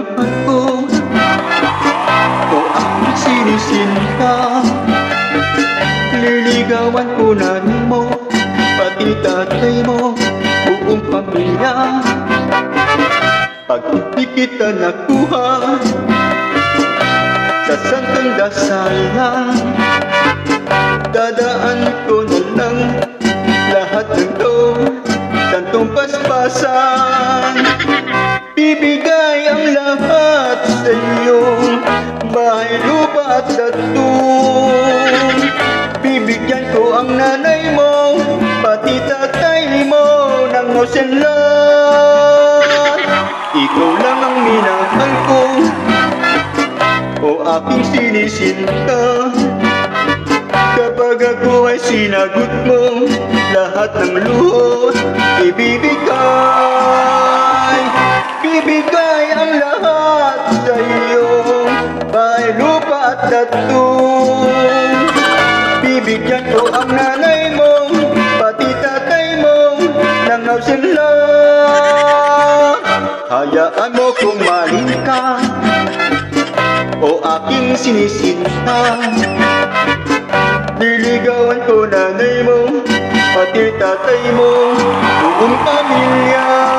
minahal ko, o aking sinisinta. Liligawan ko nanay mo, pati tatay mo, buong pamilya. Pag hindi kita nakuha, sa santong dasalan, dadaan ko na lang lahat ng to, santong paspasan. Bibigay ang lahat sa iyo, bahay, lupa at datun. Bibigyan ko ang nanay mo, pati tatay mo ng nosenlan. Ikaw lang ang minahal ko, o aking sinisinta. Kapag ako ay sinagot mo, lahat ng luho ibibigay. Bibigay ang lahat sa iyo, bahay, lupa at datun. Bibigyan ko ang nanay mo, pati tatay mo ng nosenlan. Hayaan mo kung maling ka, o aking sinisinta. Liligawan ko nanay mo, pati tatay mo, buong pamilya.